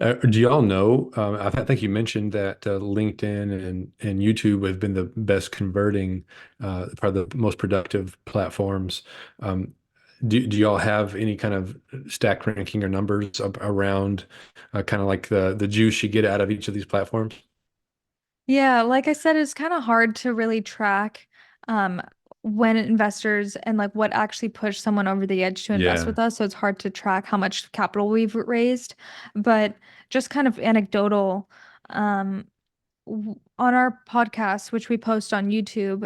Do y'all know? I think you mentioned that LinkedIn and YouTube have been the best converting, probably the most productive platforms. Um, do y'all have any kind of stack ranking or numbers around kind of like the juice you get out of each of these platforms? Yeah, like I said, it's kind of hard to really track um, when investors and like what actually pushed someone over the edge to invest Yeah. with us. So it's hard to track how much capital we've raised. But just kind of anecdotal, um, on our podcast, which we post on YouTube,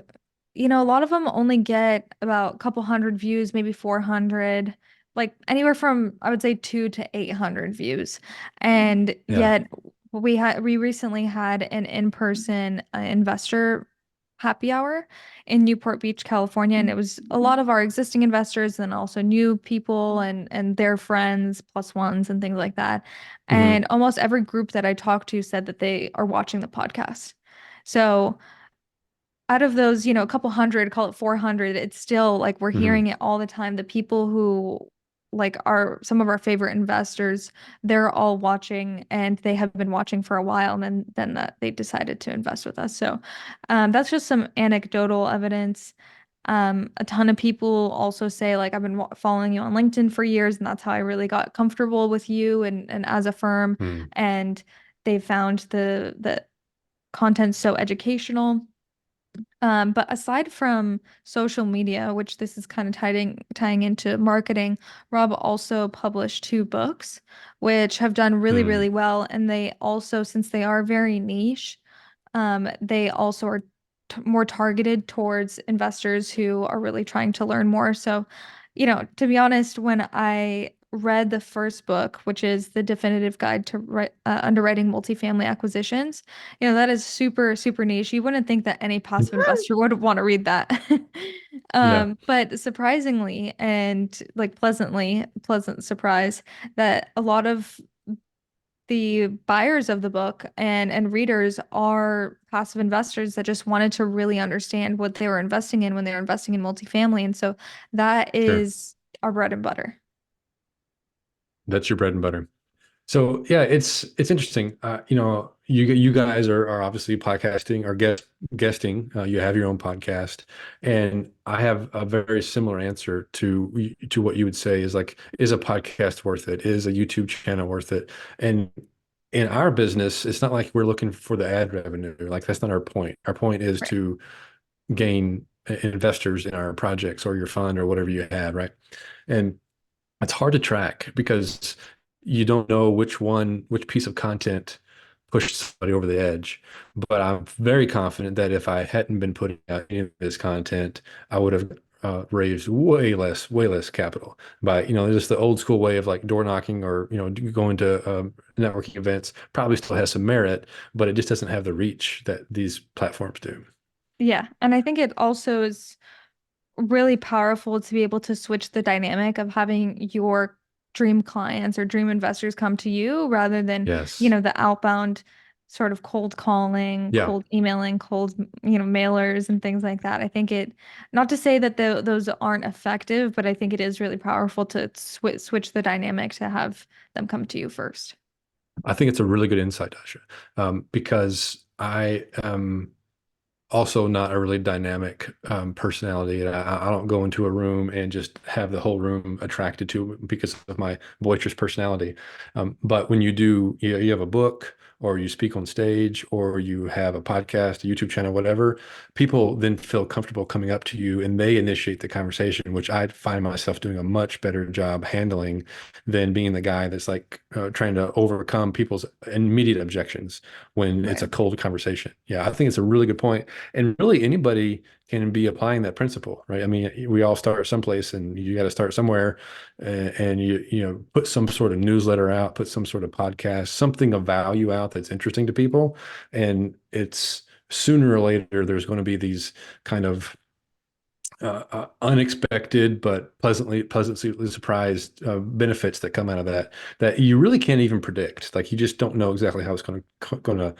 a lot of them only get about a couple hundred views, maybe 400, like anywhere from I would say 2 to 800 views. And Yeah. yet we recently had an in-person investor happy hour in Newport Beach, California, and it was a lot of our existing investors and also new people and their friends, plus ones and things like that. Hmm. And almost every group that I talked to said that they are watching the podcast. So out of those, a couple hundred, call it 400, it's still like we're Hmm. hearing it all the time. The people who like are some of our favorite investors, they're all watching and they have been watching for a while and then that they decided to invest with us. So that's just some anecdotal evidence. A ton of people also say like I've been following you on LinkedIn for years and that's how I really got comfortable with you and as a firm and they found the content so educational. But aside from social media, which this is kind of tying into marketing, Rob also published two books, which have done really, Hmm. really well. And they also, since they are very niche, they also are t more targeted towards investors who are really trying to learn more. So, to be honest, when I read the first book, which is The Definitive Guide to Underwriting Multifamily Acquisitions, that is super, super niche. You wouldn't think that any passive investor would want to read that. Yeah. But surprisingly and like pleasant surprise that a lot of the buyers of the book and readers are passive investors that just wanted to really understand what they were investing in when they were investing in multifamily. And so that Sure. is our bread and butter. That's your bread and butter. So yeah, it's interesting. You guys are obviously podcasting or guesting. You have your own podcast, and I have a very similar answer to what you would say is like, is a podcast worth it? Is a YouTube channel worth it? And in our business, it's not like we're looking for the ad revenue. Like that's not our point. Our point is Right. to gain investors in our projects or your fund or whatever you have, right? And it's hard to track because you don't know which piece of content pushed somebody over the edge. But I'm very confident that if I hadn't been putting out any of this content, I would have raised way less capital by, just the old school way of like door knocking or, going to networking events probably still has some merit, but it just doesn't have the reach that these platforms do. Yeah. And I think it also is really powerful to be able to switch the dynamic of having your dream clients or dream investors come to you rather than, Yes. the outbound sort of cold calling, Yeah. cold emailing, cold, mailers and things like that. I think not to say that those aren't effective, but I think it is really powerful to switch the dynamic to have them come to you first. I think it's a really good insight, Dasha, because I am also not a really dynamic personality. And I don't go into a room and just have the whole room attracted to me because of my boisterous personality. But when you do, you have a book or you speak on stage or you have a podcast, a YouTube channel, whatever, people then feel comfortable coming up to you and they initiate the conversation, which I find myself doing a much better job handling than being the guy that's like trying to overcome people's immediate objections when it's a Right. cold conversation. Yeah, I think it's a really good point. And really, anybody can be applying that principle, right? I mean, we all start someplace, and you got to start somewhere, and you put some sort of newsletter out, put some sort of podcast, something of value out that's interesting to people, and it's sooner or later there's going to be these kind of unexpected but pleasantly surprised benefits that come out of that you really can't even predict. Like you just don't know exactly how it's going to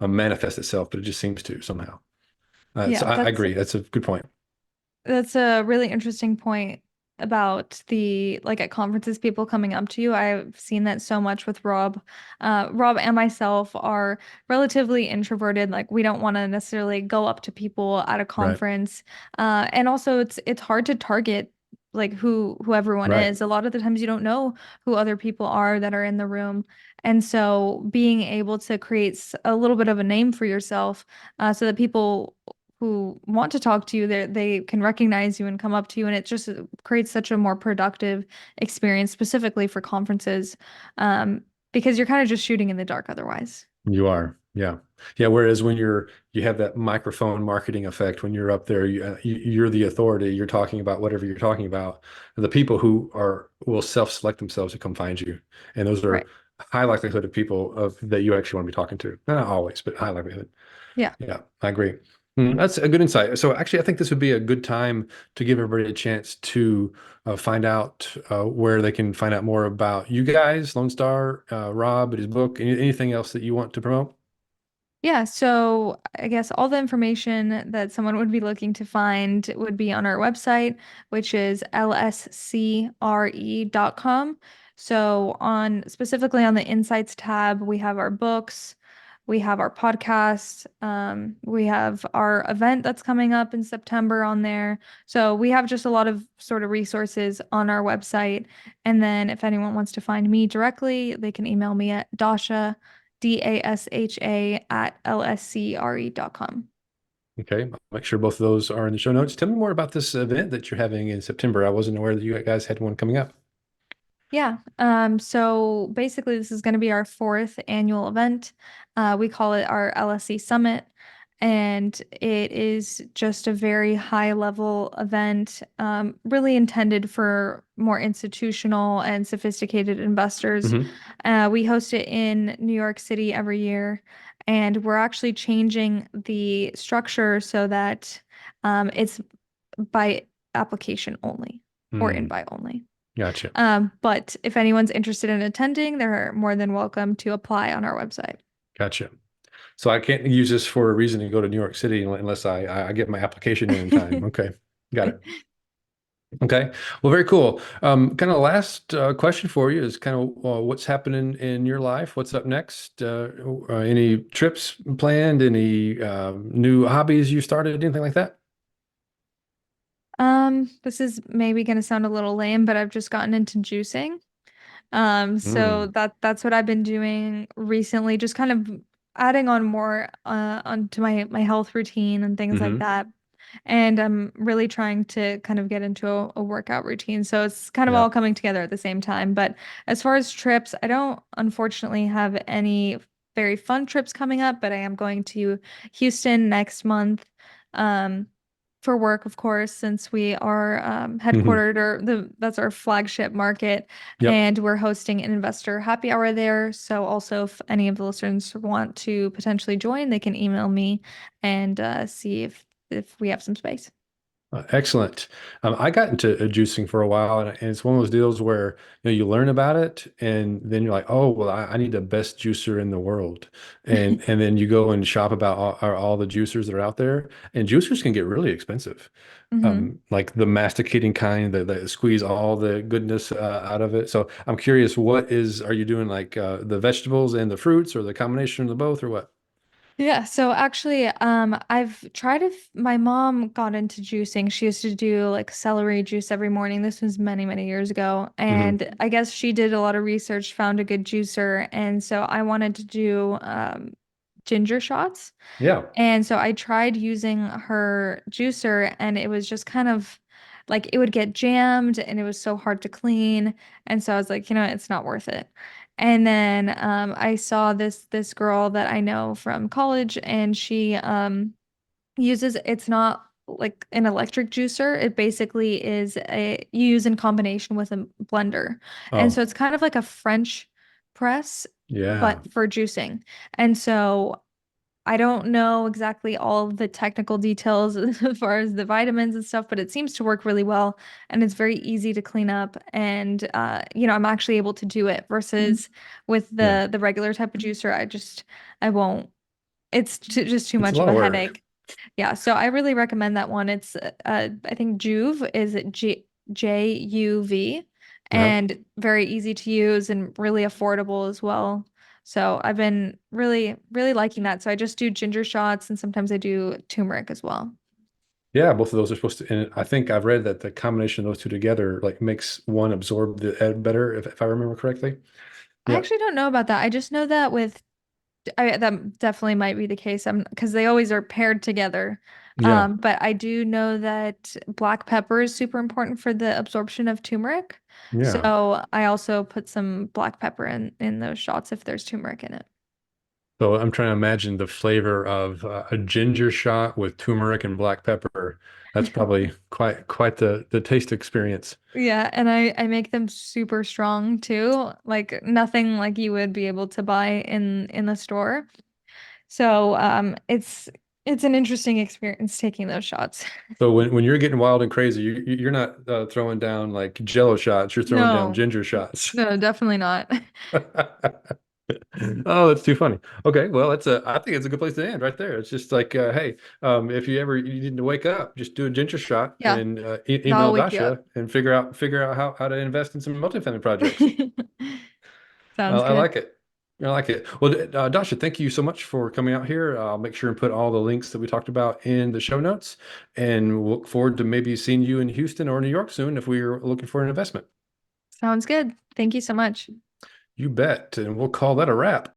manifest itself, but it just seems to somehow. So Yeah, I that's agree. That's a good point. That's a really interesting point. about the like at conferences, people coming up to you. I've seen that so much with Rob. Rob and myself are relatively introverted. Like we don't want to necessarily go up to people at a Right. conference. And also it's hard to target like who everyone Right. is. A lot of the times you don't know who other people are that are in the room. And so being able to create a little bit of a name for yourself, so that people who want to talk to you, they can recognize you and come up to you, and it just creates such a more productive experience, specifically for conferences, um, because you're kind of just shooting in the dark otherwise. You are. Yeah. Yeah. Whereas when you have that microphone marketing effect, when you're up there, you're the authority, you're talking about whatever you're talking about. The people who will self-select themselves to come find you. And those Right. are high likelihood of people that you actually want to be talking to. Not always, but high likelihood. Yeah. Yeah, I agree. That's a good insight. So actually, I think this would be a good time to give everybody a chance to find out where they can find out more about you guys, Lone Star, Rob, his book, anything else that you want to promote. Yeah, so I guess all the information that someone would be looking to find would be on our website, which is lscre.com. So on specifically on the Insights tab, we have our books, we have our podcast, we have our event that's coming up in September on there. So we have just a lot of sort of resources on our website. And then if anyone wants to find me directly, they can email me at Dasha at lscre.com. Okay, I'll make sure both of those are in the show notes. Tell me more about this event that you're having in September. I wasn't aware that you guys had one coming up. Yeah. So basically this is going to be our fourth annual event. We call it our LSC Summit, and it is just a very high level event, really intended for more institutional and sophisticated investors. Hmm. We host it in New York City every year, and we're actually changing the structure so that it's by application only or Mm, invite only. gotcha. But if anyone's interested in attending, they're more than welcome to apply on our website. Gotcha. So I can't use this for a reason to go to New York City unless I get my application in time. Okay, got it. Okay. Well, very cool. Kind of last question for you is kind of what's happening in your life? What's up next? Any trips planned? Any new hobbies you started? Anything like that? This is maybe gonna sound a little lame, but I've just gotten into juicing. So Mm. that's what I've been doing recently, just kind of adding on more onto my health routine and things like Hmm. that. And I'm really trying to kind of get into a workout routine. So it's kind of Yeah. all coming together at the same time. But as far as trips, I don't unfortunately have any very fun trips coming up, but I am going to Houston next month. Um, for work, of course, since we are Hmm. headquartered or that's our flagship market, Yep. and we're hosting an investor happy hour there. So also, if any of the listeners want to potentially join, they can email me and see if we have some space. Excellent. I got into juicing for a while, and it's one of those deals where you learn about it, and then you're like, oh, well, I need the best juicer in the world, and then you go and shop about all the juicers that are out there, and juicers can get really expensive, Hmm. like the masticating kind that squeeze all the goodness out of it. So I'm curious, are you doing like the vegetables and the fruits, or the combination of the both, or what? Yeah, so actually, I've tried if my mom got into juicing. She used to do like celery juice every morning. This was many, many years ago. Hmm. And I guess she did a lot of research, found a good juicer. And so I wanted to do ginger shots. Yeah. And so I tried using her juicer, and it was just kind of like it would get jammed and it was so hard to clean. And so I was like, it's not worth it. And then I saw this girl that I know from college, and she uses it's not like an electric juicer. It basically is a you use in combination with a blender. And Oh, so it's kind of like a French press, yeah. but for juicing. And so I don't know exactly all of the technical details as far as the vitamins and stuff, but it seems to work really well, and it's very easy to clean up. And I'm actually able to do it versus with Yeah. the regular type of juicer. I won't. It's just too It's a much lot of of a work. headache. Yeah, so I really recommend that one. It's I think Juve is JUV, Uh-huh. and very easy to use and really affordable as well. So I've been really, really liking that. So I just do ginger shots and sometimes I do turmeric as well. Yeah, both of those are supposed to, and I think I've read that the combination of those two together like makes one absorb the ed better, if I remember correctly. I Yeah. actually don't know about that. I just know that that definitely might be the case. Because they always are paired together. Yeah. But I do know that black pepper is super important for the absorption of turmeric. Yeah. So I also put some black pepper in those shots if there's turmeric in it. So I'm trying to imagine the flavor of a ginger shot with turmeric and black pepper. That's probably quite the taste experience. Yeah, and I make them super strong too. Like nothing like you would be able to buy in the store. So it's an interesting experience taking those shots. So when you're getting wild and crazy, you're not throwing down like Jello shots. You're throwing down No, ginger shots. no, definitely not. Oh, that's too funny. Okay, well, I think it's a good place to end right there. It's just like, hey, if you need to wake up, just do a ginger shot Yeah, and that'll email wake you up. Dasha and figure out how to invest in some multifamily projects. Sounds I good. like it. I like it. Well, Dasha, thank you so much for coming out here. I'll make sure and put all the links that we talked about in the show notes, and we'll look forward to maybe seeing you in Houston or New York soon if we're looking for an investment. Sounds good. Thank you so much. You bet. And we'll call that a wrap.